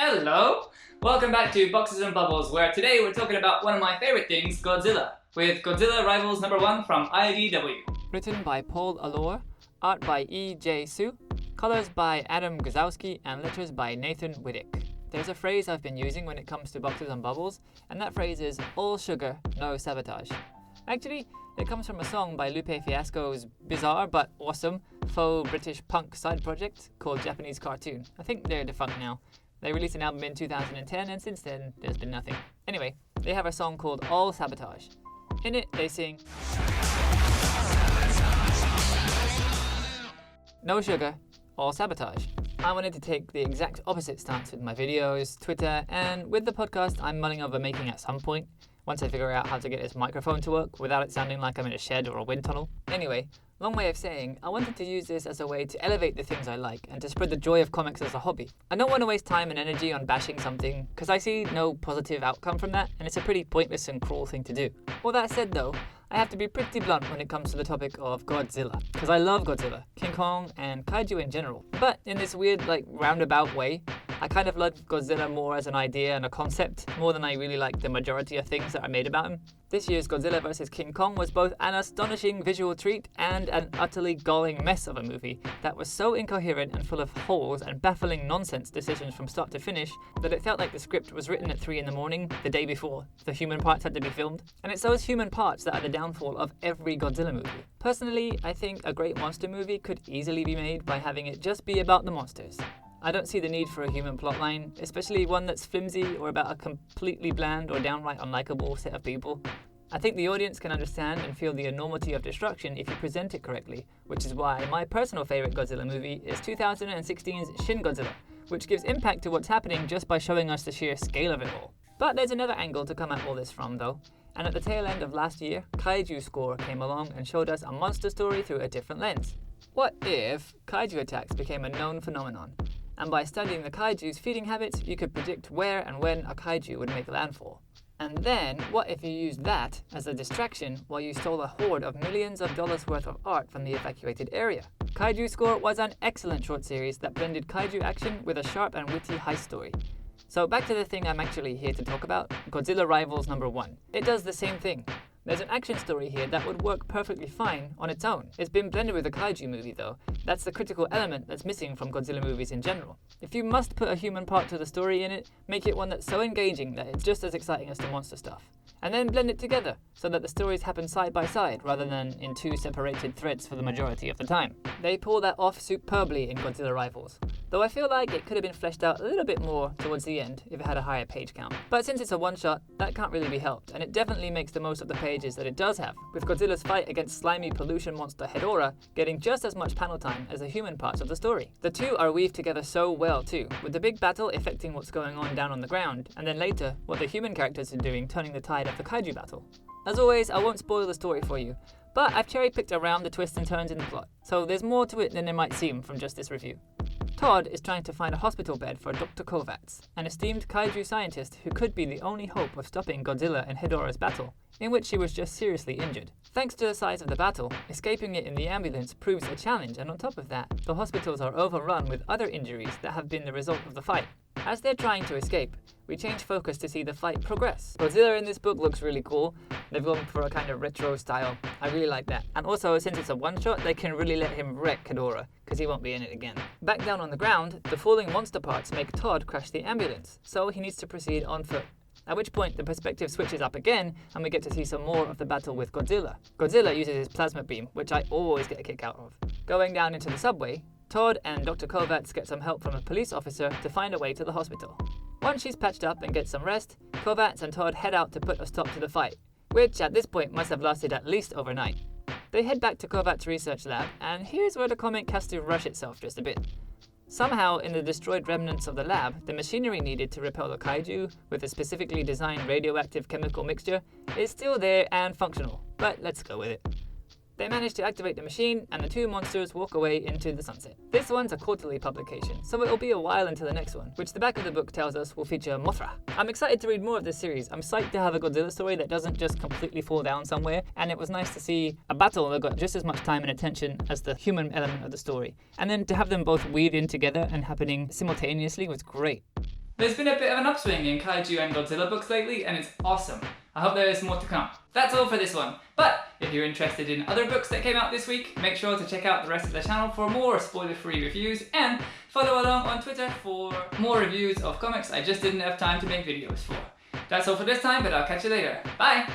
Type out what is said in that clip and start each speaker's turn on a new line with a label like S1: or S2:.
S1: Hello! Welcome back to Boxes and Bubbles, where today we're talking about one of my favorite things, Godzilla, with Godzilla Rivals #1 from IDW.
S2: Written by Paul Allor, art by E.J. Su, colors by Adam Guzowski, and letters by Nathan Widick. There's a phrase I've been using when it comes to Boxes and Bubbles, and that phrase is all sugar, no sabotage. Actually, it comes from a song by Lupe Fiasco's bizarre but awesome faux British punk side project called Japanese Cartoon. I think they're defunct now. They released an album in 2010, and since then, there's been nothing. Anyway, they have a song called All Sabotage. In it, they sing, no sugar, all sabotage. I wanted to take the exact opposite stance with my videos, Twitter, and with the podcast I'm mulling over making at some point, once I figure out how to get this microphone to work without it sounding like I'm in a shed or a wind tunnel. Anyway, long way of saying, I wanted to use this as a way to elevate the things I like and to spread the joy of comics as a hobby. I don't want to waste time and energy on bashing something, because I see no positive outcome from that, and it's a pretty pointless and cruel thing to do. All that said though, I have to be pretty blunt when it comes to the topic of Godzilla, because I love Godzilla, King Kong, and Kaiju in general. But in this weird, roundabout way, I kind of love Godzilla more as an idea and a concept, more than I really like the majority of things that are made about him. This year's Godzilla vs. King Kong was both an astonishing visual treat and an utterly galling mess of a movie that was so incoherent and full of holes and baffling nonsense decisions from start to finish that it felt like the script was written at 3 a.m, the day before the human parts had to be filmed. And it's those human parts that are the downfall of every Godzilla movie. Personally, I think a great monster movie could easily be made by having it just be about the monsters. I don't see the need for a human plotline, especially one that's flimsy or about a completely bland or downright unlikable set of people. I think the audience can understand and feel the enormity of destruction if you present it correctly, which is why my personal favourite Godzilla movie is 2016's Shin Godzilla, which gives impact to what's happening just by showing us the sheer scale of it all. But there's another angle to come at all this from though, and at the tail end of last year, Kaiju Score came along and showed us a monster story through a different lens. What if kaiju attacks became a known phenomenon? And by studying the kaiju's feeding habits, you could predict where and when a kaiju would make landfall. And then, what if you used that as a distraction while you stole a hoard of millions of dollars worth of art from the evacuated area? Kaiju Score was an excellent short series that blended kaiju action with a sharp and witty heist story. So back to the thing I'm actually here to talk about, Godzilla Rivals #1. It does the same thing. There's an action story here that would work perfectly fine on its own. It's been blended with a kaiju movie though. That's the critical element that's missing from Godzilla movies in general. If you must put a human part to the story in it, make it one that's so engaging that it's just as exciting as the monster stuff. And then blend it together, so that the stories happen side by side rather than in two separated threads for the majority of the time. They pull that off superbly in Godzilla Rivals, though I feel like it could have been fleshed out a little bit more towards the end if it had a higher page count. But since it's a one-shot, that can't really be helped, and it definitely makes the most of the pages that it does have, with Godzilla's fight against slimy pollution monster Hedora getting just as much panel time as the human parts of the story. The two are weaved together so well too, with the big battle affecting what's going on down on the ground, and then later, what the human characters are doing turning the tide of the kaiju battle. As always, I won't spoil the story for you, but I've cherry-picked around the twists and turns in the plot, so there's more to it than it might seem from just this review. Todd is trying to find a hospital bed for Dr. Kovacs, an esteemed kaiju scientist who could be the only hope of stopping Godzilla and Hedora's battle, in which she was just seriously injured. Thanks to the size of the battle, escaping it in the ambulance proves a challenge, and on top of that, the hospitals are overrun with other injuries that have been the result of the fight. As they're trying to escape, we change focus to see the fight progress. Godzilla in this book looks really cool. They've gone for a kind of retro style. I really like that. And also, since it's a one-shot, they can really let him wreck Hedora, because he won't be in it again. Back down on the ground, the falling monster parts make Todd crash the ambulance, so he needs to proceed on foot. At which point, the perspective switches up again, and we get to see some more of the battle with Godzilla. Godzilla uses his plasma beam, which I always get a kick out of. Going down into the subway, Todd and Dr. Kovacs get some help from a police officer to find a way to the hospital. Once she's patched up and gets some rest, Kovacs and Todd head out to put a stop to the fight, which at this point must have lasted at least overnight. They head back to Kovacs' research lab, and here's where the comic has to rush itself just a bit. Somehow, in the destroyed remnants of the lab, the machinery needed to repel the kaiju with a specifically designed radioactive chemical mixture is still there and functional, but let's go with it. They manage to activate the machine, and the two monsters walk away into the sunset. This one's a quarterly publication, so it'll be a while until the next one, which the back of the book tells us will feature Mothra. I'm excited to read more of this series. I'm psyched to have a Godzilla story that doesn't just completely fall down somewhere, and it was nice to see a battle that got just as much time and attention as the human element of the story. And then to have them both weave in together and happening simultaneously was great.
S1: There's been a bit of an upswing in Kaiju and Godzilla books lately, and it's awesome. I hope there is more to come. That's all for this one, but if you're interested in other books that came out this week, make sure to check out the rest of the channel for more spoiler-free reviews, and follow along on Twitter for more reviews of comics I just didn't have time to make videos for. That's all for this time, but I'll catch you later. Bye!